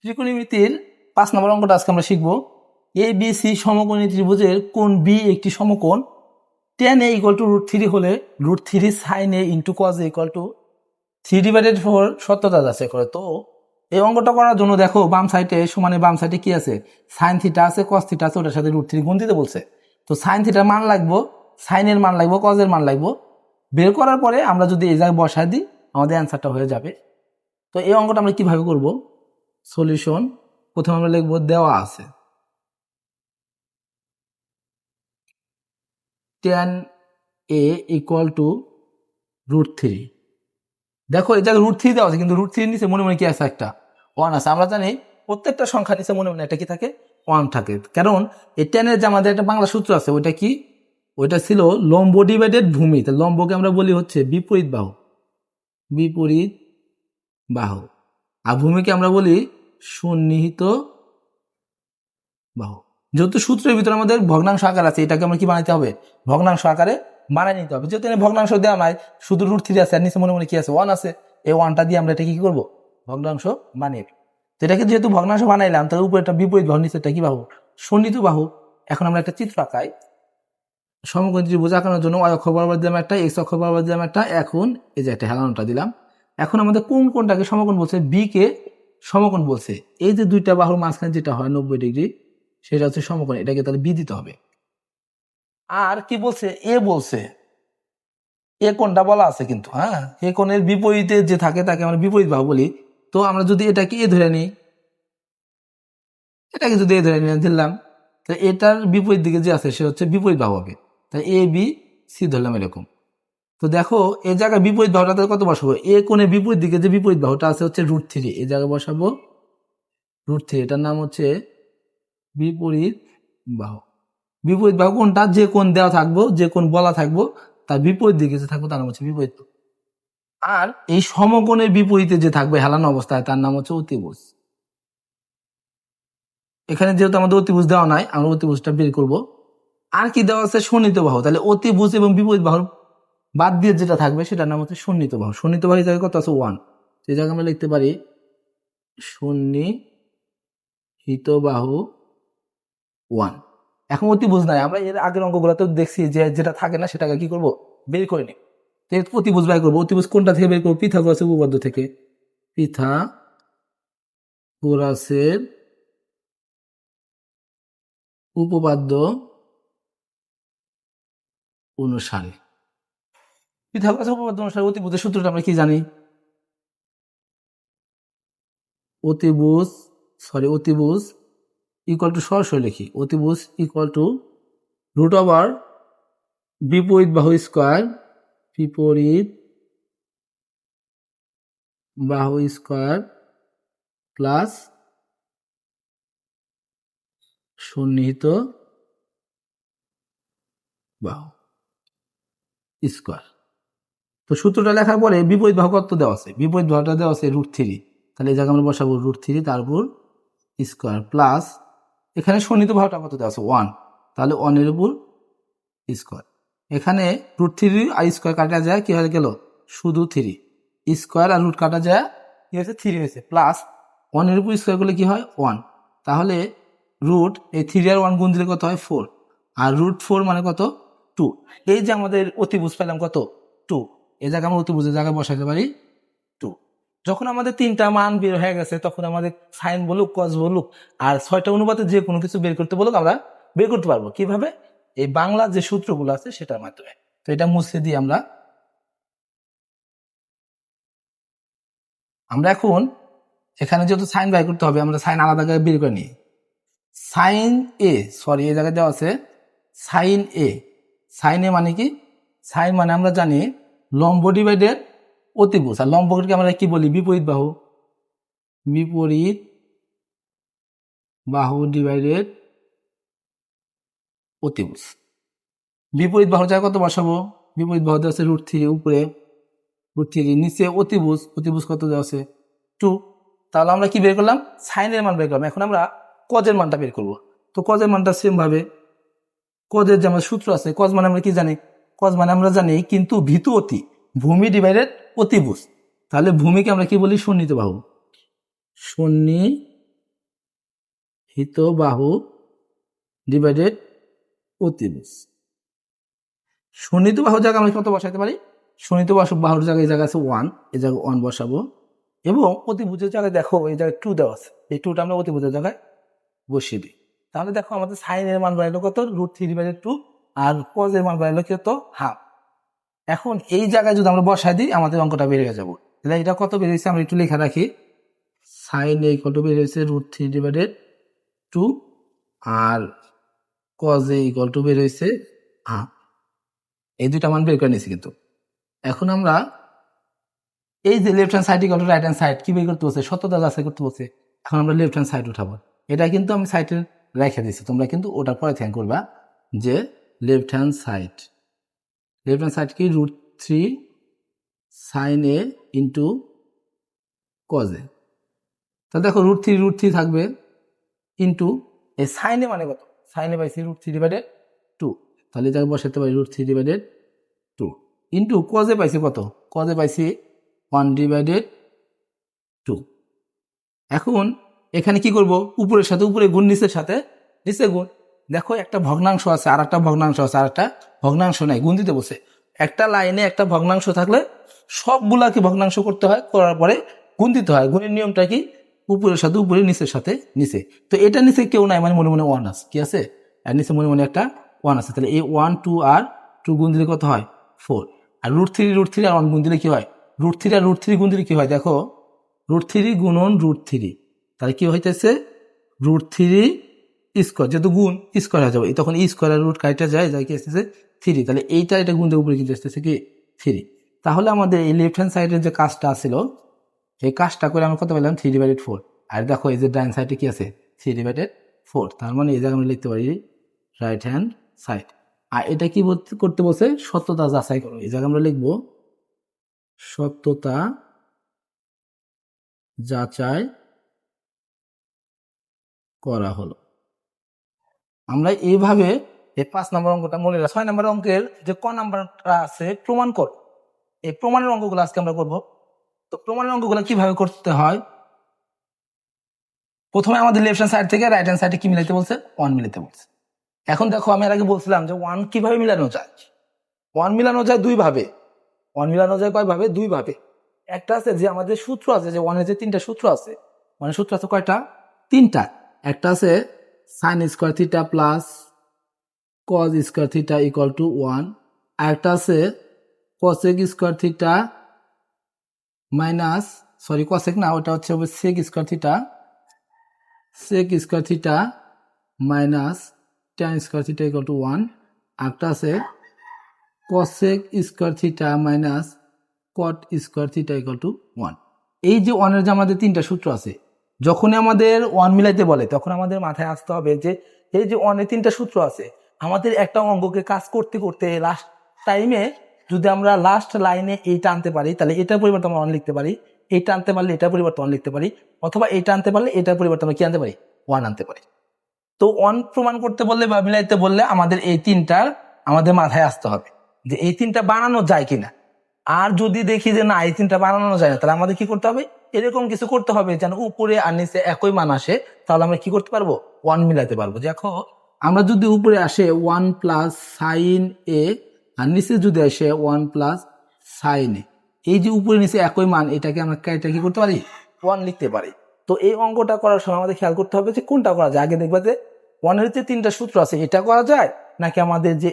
ত্রিকোণমিতির 5 নম্বর অঙ্কটা আজকে আমরা শিখব। এ বি সি সমকোণী ত্রিভুজের কোণ বি একটি সমকোণ, tan a ইকুয়াল টু √3 হলে √3 sin a into cos a equal to 3/4 সত্যতা যাচাই করে। তো এই অঙ্কটা করার জন্য দেখো বাম সাইডে সমানে বাম সাইডে কি আছে, সাইন থিটা আছে, cos থিটা আছে, ওটার সাথে √3 গুণ দিতে বলছে। তো সাইন থিটার মান লাগবো, সাইনের মান লাগবো, cos এর মান লাগবো। বের করার পরে আমরা যদি এই জায়গায় বসায় দিই আমাদের অ্যান্সারটা হয়ে যাবে। তো এই অঙ্কটা আমরা কিভাবে করব? সলিউশন প্রথমে আমরা লিখবো দেওয়া আছে tan a ইকুয়াল টু √3। দেখো এই জায়গায় √3 দেওয়া আছে, কিন্তু √3 নিচে মনে মনে কি আছে, একটা 1 আছে। আমরা জানি প্রত্যেকটা সংখ্যা নিচে মনে মনে একটা কি থাকে, 1 থাকে। কারণ এই টেনের যে আমাদের একটা বাংলা সূত্র আছে, ওইটা কি, ওইটা ছিল লম্ব ডিভাইডেড ভূমি। তাহলে লম্বকে আমরা বলি হচ্ছে বিপরীত বাহু, বিপরীত বাহু। আর ভূমিকে আমরা বলি সন্নিহিত বাহু। যেহেতু সূত্রের ভিতরে আমাদের ভগ্নাংশ আকার আছে, এটাকে আমরা কি বানাইতে হবে, ভগ্নাংশ আকারে বানাই নিতে হবে। যেহেতু ভগ্নাংশ দেওয়া নাই, শুধু √3 আছে, আর নিচে মনে মনে কি আছে, 1 আছে। এই 1টা দিয়ে আমরা এটা কি করবো, ভগ্নাংশ বানিয়ে। তো এটাকে যেহেতু ভগ্নাংশ বানাইলাম, তার উপরে একটা বিপরীত বাহু, নিচে একটা কি বাহু, সন্নিহিত বাহু। এখন আমরা একটা চিত্র আঁকাই। সমকোণী ত্রিভুজ আঁকানোর জন্য y অক্ষ বরাবর দিলাম একটা, x অক্ষ বরাবর দিলাম একটা, এখন এই যে একটা হেলানোটা দিলাম। এখন আমাদের কোন কোনটাকে সমকোণ বলছে, বি কে সমকোণ বলছে। এই যে দুইটা বাহুর মাঝখানে যেটা হয় 90 ডিগ্রি, সেটা হচ্ছে সমকোণ, এটাকে তাহলে বি দিতে হবে। আর কি বলছে, এ বলছে, এ কোণটা বলা আছে কিন্তু, হ্যাঁ, এ কোণের বিপরীতে যে থাকে তাকে আমরা বিপরীত বাহু বলি। তো আমরা যদি এটাকে এ ধরে নিই, এটাকে যদি এ ধরে নিয়ে দিলাম, তো এটার বিপরীত দিকে যে আছে সে হচ্ছে বিপরীত বাহু হবে। তাই এ বি সি ধরলাম এরকম। তো দেখো এই জায়গায় বিপরীত বাহুটা কত বসাবো, এ কোণের বিপরীত দিকে যে বিপরীত বাহুটা আছে হচ্ছে √3, এই জায়গায় বসাবো √3, এটার নাম হচ্ছে বিপরীত বাহু। বিপরীত বাহু কোনটা, যে কোণ দেওয়া থাকবো, যে কোণ বলা থাকবো, তার বিপরীত দিকে যে থাকবো তার নাম হচ্ছে বিপরীত। আর এই সমকোণের বিপরীতে যে থাকবে হেলানো অবস্থায় তার নাম হচ্ছে অতিভুজ। এখানে যেহেতু আমাদের অতিভুজ দেওয়া নাই, আমরা অতিভুজটা বের করব। আর কি দেওয়া আছে, সন্নিহিত বাহু। তাহলে অতিভুজ এবং বিপরীত বাহুর বাদ দিয়ে যেটা থাকবে সেটার নাম হচ্ছে সন্নিহিত বাহু। সন্নিহিত বাহু জায়গায় কত আছে, 1। সেই জায়গায় আমরা লিখতে পারি সন্নিহিত বাহু 1। এখন অতিভুজ নাই, আমরা এর আগের অঙ্কগুলোতে দেখছি যে যেটা থাকে না সেটাকে কি করব, বের করে নিই। অতিভুজ বের করবো। অতিভুজ কোনটা থেকে বের করবো, পিথাগোরাসের উপপাদ্য থেকে। পিথাগোরাসের উপপাদ্য অনুসারে, পিথাগোরাসের উপপাদ্য অনুসারে অতিভুজের সূত্রটা আমরা কি জানি, অতিভুজ ইকুয়াল টু, সরাসরি লিখি, অতিভুজ ইকুয়াল টু √, বিপরীত বাহু স্কয়ার, বিপরীত বাহু স্কয়ার প্লাস সন্নিহিত বাহু স্কয়ার। তো সূত্রটা লেখার পরে বিপরীত বাহু কত দেওয়া আছে, বিপরীত বাহুটা দেওয়া আছে √3। তাহলে এই জায়গায় আমরা বসাবো √3, তারপর স্কয়ার প্লাস এখানে সন্নিহিত বাহুটা কত দেওয়া আছে, 1। তাহলে 1 এর উপর স্কয়ার। এখানে √3 আর স্কয়ার কাটা যায়, কি হয়ে গেল, শুধু 3। স্কয়ার আর রুট কাটা যায়, কি হয়েছে, 3 হয়েছে। প্লাস 1 এর উপর স্কয়ার করলে কি হয়, 1। তাহলে রুট এই 3 আর 1 গুণ দিলে কত হয়, 4। আর √4 মানে কত, 2। এই যে আমাদের অতিভুজ পেলাম কত, 2। এই জায়গায় আমরা অতিভুজের জায়গায় বসাতে পারি 2। যখন আমাদের 3টা মান বের হয়ে গেছে, তখন আমাদের সাইন বলুক, কস বলুক, আর 6টা অনুপাতে যে কোনো কিছু বের করতে বলুক, আমরা বের করতে পারবো। কিভাবে, এই বাংলা যে সূত্রগুলো আছে সেটার মাধ্যমে। তো এটা মুছে দিই আমরা এখন এখানে যেহেতু সাইন বাই করতে হবে, আমরা সাইন আলাদা করে বের করে নিই। সাইন এ, সরি এই জায়গায় দেওয়া আছে সাইন এ। সাইন এ মানে কি, সাইন মানে আমরা জানি লম্ব ডিভাইডেড অতিভুজ। আর লম্বকে আমরা কি বলি, বিপরীত বাহু, বিপরীত বাহু ডিভাইডেড অতিভুজ। বিপরীত বাহু জায়গায় কত বসাবো, বিপরীত বাহু দেওয়া আছে √3, উপরে √3, নিচে অতিভুজ, অতিভুজ কত দেওয়া আছে 2। তাহলে আমরা কি বের করলাম, সাইনের মান বের করলাম। এখন আমরা কজের মানটা বের করব। তো কজের মানটা সেম ভাবে, কজের যে আমার সূত্র আছে, কজ মানে আমরা কি জানি, কজ মানে আমরা জানি কিন্তু ভীতু অতি, ভূমি ডিভাইডেড অতিভুজ। তাহলে ভূমিকে আমরা কি বলি, সন্নিহিত বাহু, সন্নিহিত হিতবাহু ডিভাইডেড অতিভুজ। সুনিত বাহুর জায়গায় আমরা কত বসাইতে পারি? সুনিত বাহুর জায়গায় এই জায়গা আছে 1, এই জায়গায় 1 বসাবো, এবং অতিভুজের জায়গায় দেখো এই জায়গায় 2 দেওয়া আছে, এই 2টা আমরা অতিভুজের জায়গায় বসিয়ে দিই। তাহলে দেখো আমাদের সাইনের মান বাড়াইলো কত? √3/2, আর কজের মান বাড়াইলো কত? হাফ। এখন এই জায়গায় যদি আমরা বসাই দিই আমাদের অঙ্কটা বেড়ে যাবো। তাহলে এটা কত বেরিয়েছে আমরা একটু লেখা রাখি। সাইন এ কত বেরিয়েছে? √3/2, আর কজ এ বেরিয়েছে হাফ। এই দুইটা মান বের করে নিয়েছি। কিন্তু এখন আমরা এই যে left hand side equal to right hand side কি বের করতে বলছে? সত্যতা যাচাই করতে বলছে। এখন আমরা লেফট হ্যান্ড সাইড উঠাবো। এটা কিন্তু আমি সাইডের রেখে দিচ্ছি, তোমরা কিন্তু ওটার পরে ধ্যান করবা যে লেফট হ্যান্ড সাইড কি √3 sine A into cos A. তা দেখো √3 থাকবে ইন্টু এই সাইনে মানে কত? সাইনে পাইছি √3/2, তাহলে এটাকে বসাতে পারি √3/2 ইন্টু কজে পাইছি কত? কজে পাইছি 1/2। এখন এখানে কি করব? উপরের সাথে উপরে গুণ, নিচের সাথে নিচে গুণ। দেখো একটা ভগ্নাংশ আছে আর একটা ভগ্নাংশ আছে, আর একটা ভগ্নাংশ নাই, গুণ দিতে বসে। একটা লাইনে একটা ভগ্নাংশ থাকলে সবগুলাকে ভগ্নাংশ করতে হয়, করার পরে গুণ দিতে হয়। গুণের নিয়মটা কি? উপরের সাথে উপরে, নিচের সাথে নিচে। তো এটা নিচে কেউ নাই, মানে মনে মনে 1 আছে। কি আছে? আর নিচে মনে মনে একটা 1 আছে। তাহলে এই 1 2 আর 2 গুণ দিলে কত হয়? 4। আর √3 আর 1 গুণ দিলে কি হয়? √3 আর √3 গুণ দিলে কি হয়? দেখো √3 গুণন √3, তাহলে কি হইতেছে? √3 স্কোয়ার, যেহেতু গুণ স্কোয়ার হয়ে যাবে, তখন স্কোয়ার আর রুট কাইটা যায় কি আসতেছে 3। তাহলে এটা গুণ দিয়ে উপরে কিন্তু আসতেছে কি 3। তাহলে আমাদের এই লেফট হ্যান্ড সাইডের যে কাজটা ছিল, এই কাজটা করে আমরা কত পেলাম? 3/4। আর দেখো এই যে ডাইন সাইডে কি আছে? 3/4। তার মানে এই জায়গায় আমরা লিখতে পারি রাইট হ্যান্ড সাইড। আর এটা কি করতে বলছে? সত্যতা যাচাই করো। এই জায়গায় আমরা লিখবো সত্যতা যাচাই করা হলো। আমরা এইভাবে এই 5 নম্বর অঙ্কটা মনে রাখা। 6 নম্বর অঙ্কের যে ক নাম্বারটা আছে প্রমাণ কর, এই প্রমাণের অঙ্কগুলো আজকে আমরা করবো। তো প্রমাণের অঙ্কগুলো কিভাবে করতে হয়? প্রথমে আমাদের লেফট হ্যান্ড সাইড থেকে রাইট হ্যান্ড সাইডে কি মিলাইতে বলছে? 1 মিলাইতে বলছে। এখন দেখো আমি এর আগে বলছিলাম যে 1 কিভাবে মিলানো যায়? 1 মিলানো যায় 2 ভাবে। 1 মিলানো যায় কয় ভাবে? 2 ভাবে। একটা আছে যে আমাদের সূত্র আছে, যে 1 এর যে 3টা সূত্র আছে, মানে সূত্র আছে কয়টা? 3টা। একটা আছে sine square theta plus cos square theta equal to 1। আর একটা আছে cosec square theta minus, sorry cosec না, ওটা হচ্ছে sec square theta minus tan square theta equal to 1। একটা আছে cosec square theta minus cot square theta equal to 1। এই যে 1 এর যে আমাদের 3টা সূত্র আছে, যখনই আমাদের 1 মিলাইতে বলে তখন আমাদের মাথায় আসতে হবে যে এই যে 1 এর 3টা সূত্র আছে, আমাদের একটা অঙ্ককে কাজ করতে করতে লাস্ট টাইমে যদি আমরা লাস্ট লাইনে এইটা আনতে পারি, তাহলে এটার পরিবর্তে আমরা 1 লিখতে পারি। এইটা আনতে পারলে এটার পরিবর্তে 1 লিখতে পারি, অথবা এইটা আনতে পারলে এটার পরিবর্তে আমরা কি আনতে পারি? 1 আনতে পারি। তো 1 প্রমাণ করতে বললে বা মিলাইতে বললে আমাদের এই 3টার আমাদের মাথায় আসতে হবে যে এই 3টা বানানো যায় কিনা। আর যদি দেখি যে না এই 3টা বানানো যায় না, তাহলে আমাদের কি করতে হবে? এরকম কিছু করতে হবে যেন উপরে আর নিচে একই মান আসে, তাহলে আমরা কি করতে পারবো? 1 মিলাতে পারবো। দেখো আমরা যদি উপরে আসে 1 প্লাস সাইন এ, আর নিচে যদি আসে 1 প্লাস সাইন এ, এই যে উপরে নিচে একই মান, এটাকে আমরা এটা কি করতে পারি? 1 লিখতে পারি। তো এই অঙ্কটা করার সময় আমাদের খেয়াল করতে হবে যে কোনটা করা যায়। আগে দেখবা যে 1 এর যে 3টা সূত্র আছে এটা করা যায় নাকি আমাদের যে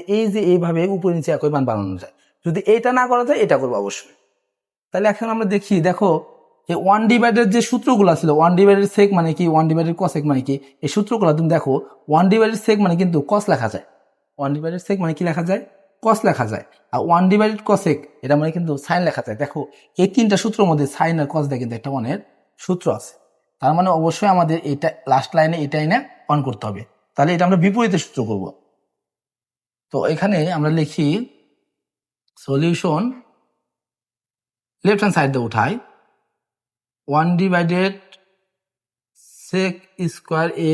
এইভাবে উপরে নিচে একই মান বানানো যায়। যদি এইটা না করা যায় এটা করবো অবশ্যই। তাহলে এখন আমরা দেখি, দেখো এই 1 ডিভাইডের যে সূত্রগুলো ছিল, 1 ডিভাইডেড সেক মানে কি, 1 ডিভাইডেড কসেক মানে কি, এই সূত্রগুলো তুমি দেখো 1 ডিভাইডেড সেক মানে কিন্তু কস লেখা যায়। 1 ডিভাইডেড সেক মানে কি লেখা যায়? কস লেখা যায়। আর 1 ডিভাইডেড কসেক এটা মানে কিন্তু সাইন লেখা যায়। দেখো এই 3টা সূত্রের মধ্যে সাইন আর কস দিয়ে কিন্তু একটা 1 এর সূত্র আছে। তার মানে অবশ্যই আমাদের এটা লাস্ট লাইনে এটাই না 1 করতে হবে। তাহলে এটা আমরা বিপরীতে সূত্র করব। তো এখানে আমরা লিখি সলিউশন, লেফট হ্যান্ড সাইড দিয়ে উঠাই 1 divided sec square A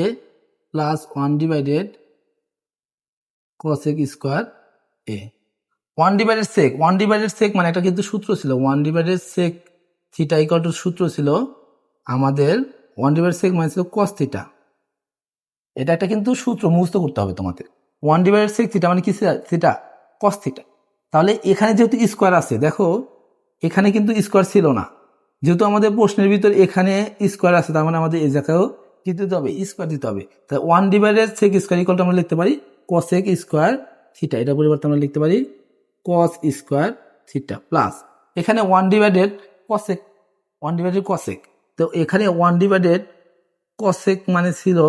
plus 1 divided cosec square A. 1 divided sec মানে একটা কিন্তু সূত্র ছিল, 1 divided sec theta equal to সূত্র ছিল আমাদের 1 ডিভাইডেড সেক মানে ছিল কস থিটা। এটা একটা কিন্তু সূত্র মুখস্থ করতে হবে তোমাদের। 1/6 থিটা মানে কি থিটা? Cos theta. তাহলে এখানে যেহেতু স্কোয়ার আছে, দেখো এখানে কিন্তু স্কোয়ার ছিল না, যেহেতু আমাদের প্রশ্নের ভিতর এখানে স্কোয়ার আছে, তার মানে আমাদের এই জায়গায়ও কি দিতে হবে? স্কোয়ার দিতে হবে। তাই 1/6 স্কোয়ার ইকুয়াল টু আমরা লিখতে পারি কসেক স্কোয়ার থিটা। এটা পরিবর্তে আমরা লিখতে পারি কস স্কোয়ার থিটা প্লাস এখানে 1/কসেক, 1/কসেক। তো এখানে 1/কসেক মানে ছিল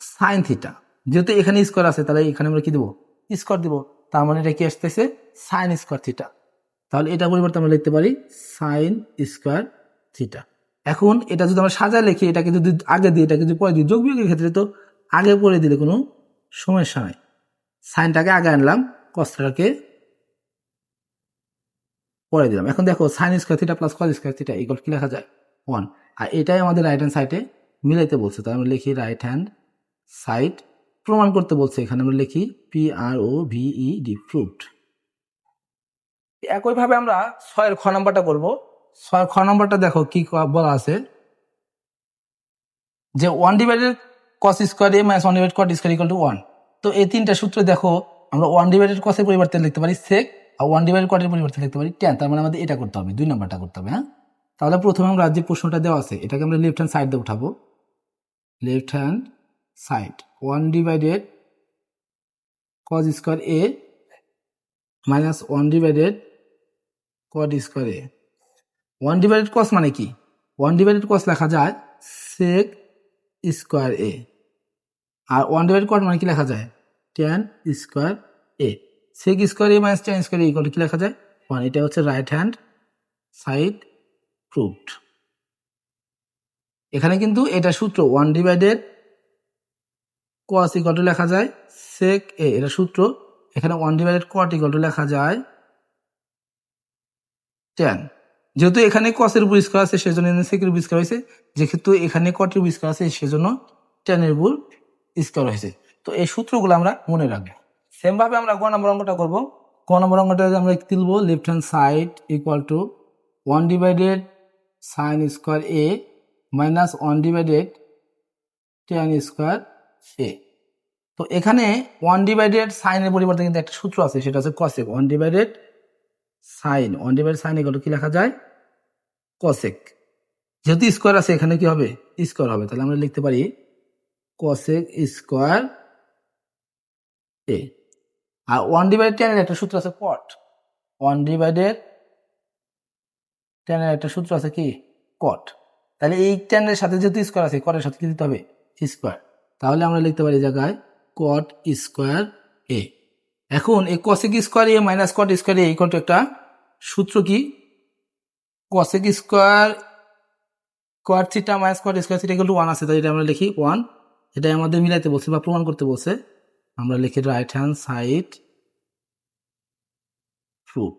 সাইন থিটা। যেহেতু এখানে স্কোয়ার আছে, তাহলে এখানে আমরা কি দেবো? স্কোয়ার দিব। তার মানে এটা কি আসতেছে? Sign square theta. তাহলে এটা পরিবর্তে আমরা লিখতে পারি সাইন স্কোয়ার থিটা। এখন এটা যদি আমরা সাজায় লিখি, এটাকে যদি আগে দিই, এটাকে যদি পরে দিই, যোগ বিয়োগের ক্ষেত্রে তো আগে পরে দিলে কোনো সমস্যা নাই। সাইনটাকে আগে আনলাম, কসটাকে পরে দিলাম। এখন দেখো sign square theta plus cos square theta equal কি লেখা যায়? 1। আর এটাই আমাদের রাইট হ্যান্ড সাইডে মিলাইতে বলছে, তাই আমরা লিখি রাইট হ্যান্ড সাইড। প্রমাণ করতে বলছে, এখানে আমরা লিখি PROVED, প্রুভড। একইভাবে আমরা 6 খ নাম্বারটা করবো। 6 খ নাম্বারটা দেখো কি বলা আছে, যে 1/cos square a minus 1/cot square equal to 1। তো এই তিনটা সূত্র দেখো, আমরা 1/cos এর পরিবর্তে লিখতে পারি sec, আর 1/cot এর পরিবর্তে লিখতে পারি tan। তার মানে আমাদের এটা করতে হবে, 2 নাম্বারটা করতে হবে। হ্যাঁ, তাহলে প্রথমে আমরা যে প্রশ্নটা দেওয়া আছে, এটাকে আমরা লেফট হ্যান্ড সাইড দিয়ে উঠাবো। Left hand side 1/cos square a minus 1/cot square a। 1/cos মানে কি? 1/cos লেখা যায় sec square a, R 1/cot মানে কি লেখা যায়? tan square a। sec square a minus tan square a equal কি লেখা যায়? 1। এটা হচ্ছে রাইট হ্যান্ড সাইড প্রুভড। এখানে কিন্তু এটা সূত্র 1/cos ইকুয়াল টু লেখা যায় sec a, এটা সূত্র। এখানে 1/cot ইকুয়াল টু লেখা যায় tan। যেহেতু এখানে cos এর উপর স্কয়ার আছে, সেজন্য sec এর উপর স্কয়ার হয়েছে। যেহেতু এখানে cot এর উপর স্কয়ার আছে, সেজন্য tan এর উপর স্কয়ার হয়েছে। তো এই সূত্রগুলো আমরা মনে রাখবো। সেম ভাবে আমরা গ নম্বর অঙ্কটা করব। গ নম্বর অঙ্কটা আমরা তুলবো left hand side equal to 1/sin square a minus 1/tan square a। তো এখানে 1/sin এর পরিবর্তে কিন্তু একটা সূত্র আছে, সেটা হচ্ছে cosec। 1/sin ইকুয়াল টু কি লেখা যায়? cosec। যেহেতু স্কয়ার আছে, এখানে কি হবে? স্কয়ার হবে। তাহলে আমরা লিখতে পারি cosec square a। R 1/tan এর একটা সূত্র আছে cot। 1/tan এর একটা সূত্র আছে কি? cot। তাহলে এই tan এর সাথে যেহেতু স্কয়ার আছে, cot এর সাথে কি দিতে হবে? স্কয়ার। তাহলে আমরা লিখতে পারি জায়গায় cot স্কয়ার a। এখন এই cosec square a minus cot square a equal to একটা সূত্র কি? cosec square cot theta minus cot square theta equal to 1 আছে, তাই এটা আমরা লিখি 1। এটাই আমাদের মিলাইতে বলছে বা প্রমাণ করতে বলছে। আমরা লিখি রাইট হ্যান্ড সাইড প্রুভ।